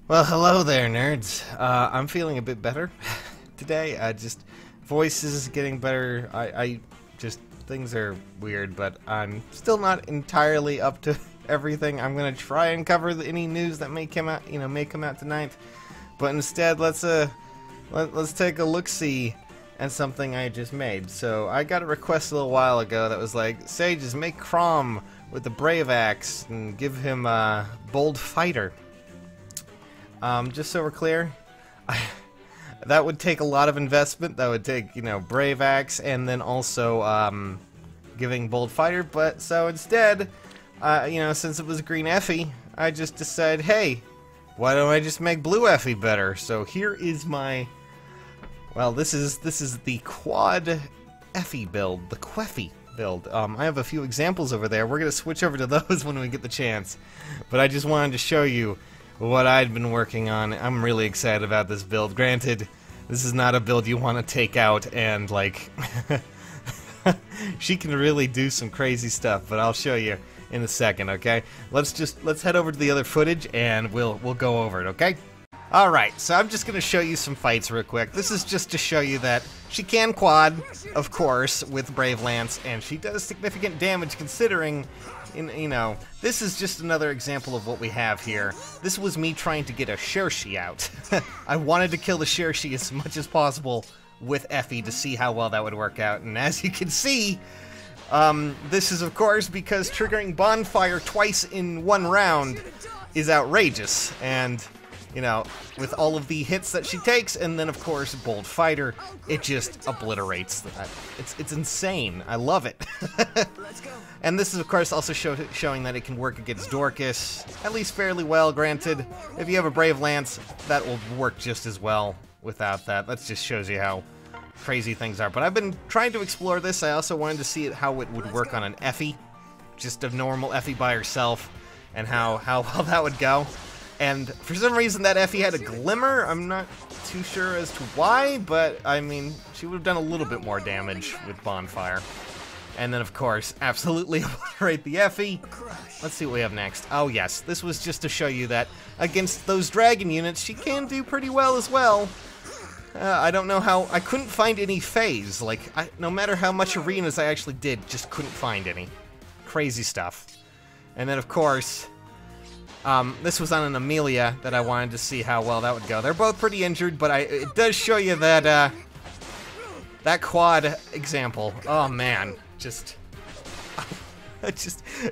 Well, hello there, nerds. I'm feeling a bit better today. Voice is getting better. I just, things are weird, but I'm still not entirely up to everything. I'm gonna try and cover any news that may come out, may come out tonight. But instead, let's take a look-see at something I just made. So I got a request a little while ago that was like, Sages, make Crom with the Brave Axe and give him a Bold Fighter. Just so we're clear, that would take a lot of investment. That would take, Brave Axe and then also giving Bold Fighter. But so instead, since it was Green Effie, I just decided, hey, why don't I just make Blue Effie better? So here is my, well, this is the Quad Effie build, the Queeffie build. I have a few examples over there. We're gonna switch over to those when we get the chance. But I just wanted to show you what I'd been working on. I'm really excited about this build. Granted, this is not a build you want to take out and, like, she can really do some crazy stuff, but I'll show you in a second, okay? Let's head over to the other footage and we'll go over it, okay? Alright, so I'm just gonna show you some fights real quick. This is just to show you that she can quad, of course, with Brave Lance, and she does significant damage considering, this is just another example of what we have here. This was me trying to get a Shershi out. I wanted to kill the Shershi as much as possible with Effie to see how well that would work out, and as you can see, this is of course because triggering Bonfire twice in one round is outrageous, and with all of the hits that she takes, and then of course Bold Fighter, it just obliterates that. It's insane. I love it. And this is of course also showing that it can work against Dorcas, at least fairly well. Granted, if you have a Brave Lance, that will work just as well without that. That just shows you how crazy things are. But I've been trying to explore this. I also wanted to see how it would work on an Effie, just a normal Effie by herself, and how well that would go. And for some reason that Effie had a glimmer. I'm not too sure as to why, but I mean, she would have done a little bit more damage with Bonfire. And then of course, absolutely obliterate the Effie. Let's see what we have next. Oh yes, this was just to show you that against those dragon units, she can do pretty well as well. I don't know how, I couldn't find any phase. Like, no matter how much arenas I actually did, just couldn't find any. Crazy stuff. And then of course, this was on an Amelia that I wanted to see how well that would go. They're both pretty injured, but it does show you that, that quad example. Oh man, just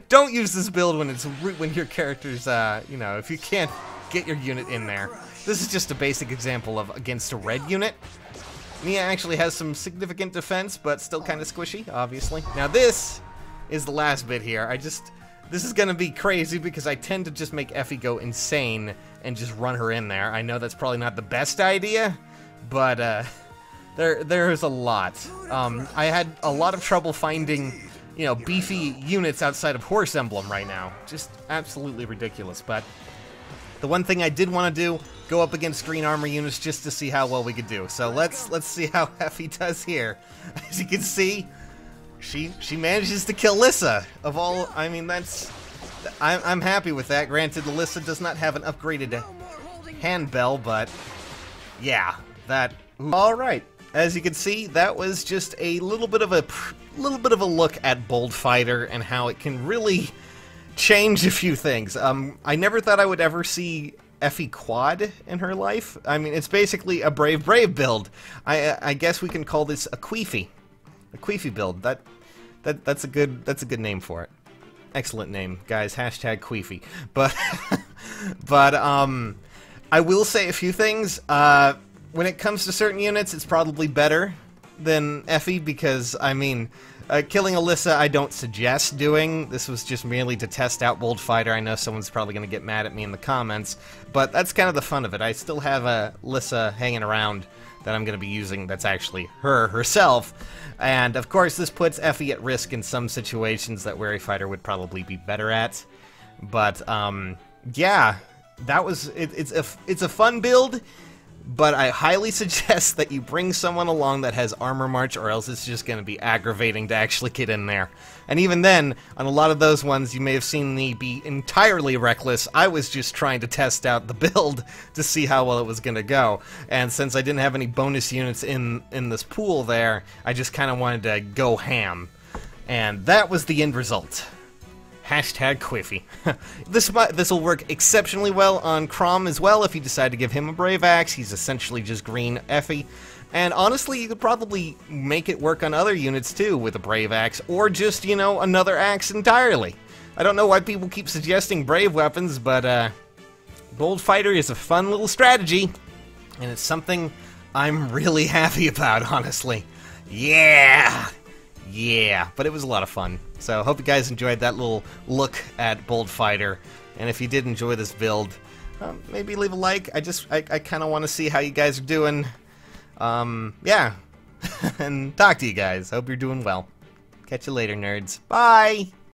don't use this build when your character's, if you can't get your unit in there. This is just a basic example of against a red unit. Mia actually has some significant defense, but still kind of squishy, obviously. Now this is the last bit here. This is gonna be crazy because I tend to just make Effie go insane and just run her in there. I know that's probably not the best idea, but there's a lot. I had a lot of trouble finding, beefy units outside of Horse Emblem right now. Just absolutely ridiculous. But the one thing I did want to do, go up against green armor units just to see how well we could do. So let's see how Effie does here. As you can see, she manages to kill Lissa. Of all, I mean, I'm happy with that. Granted, Lissa does not have an upgraded handbell, but yeah, that. All right, as you can see, that was just a little bit of a look at Bold Fighter and how it can really change a few things. I never thought I would ever see Effie quad in her life. I mean, it's basically a brave build. I guess we can call this a Queeffie. A Queeffie build. That's a good name for it. Excellent name, guys. Hashtag Queeffie. But I will say a few things. When it comes to certain units, it's probably better than Effie because I mean, killing Alyssa I don't suggest doing. This was just merely to test out Bold Fighter. I know someone's probably going to get mad at me in the comments, but that's kind of the fun of it. I still have a Alyssa hanging around that I'm going to be using that's actually herself. And of course this puts Effie at risk in some situations that Wary Fighter would probably be better at. But yeah, that was it's a fun build. but I highly suggest that you bring someone along that has armor march, or else it's just going to be aggravating to actually get in there. And even then, on a lot of those ones, you may have seen me be entirely reckless. I was just trying to test out the build to see how well it was going to go. And since I didn't have any bonus units in this pool there, I just kind of wanted to go ham. And that was the end result. Hashtag Queeffie. This will work exceptionally well on Crom as well if you decide to give him a Brave Axe. He's essentially just green Effie. And honestly, you could probably make it work on other units too with a Brave Axe, or just, you know, another axe entirely. I don't know why people keep suggesting Brave weapons, but Bold Fighter is a fun little strategy, and it's something I'm really happy about, honestly. Yeah! Yeah, but it was a lot of fun. So, hope you guys enjoyed that little look at Bold Fighter. And if you did enjoy this build, maybe leave a like. I kind of want to see how you guys are doing. Yeah. And talk to you guys. Hope you're doing well. Catch you later, nerds. Bye!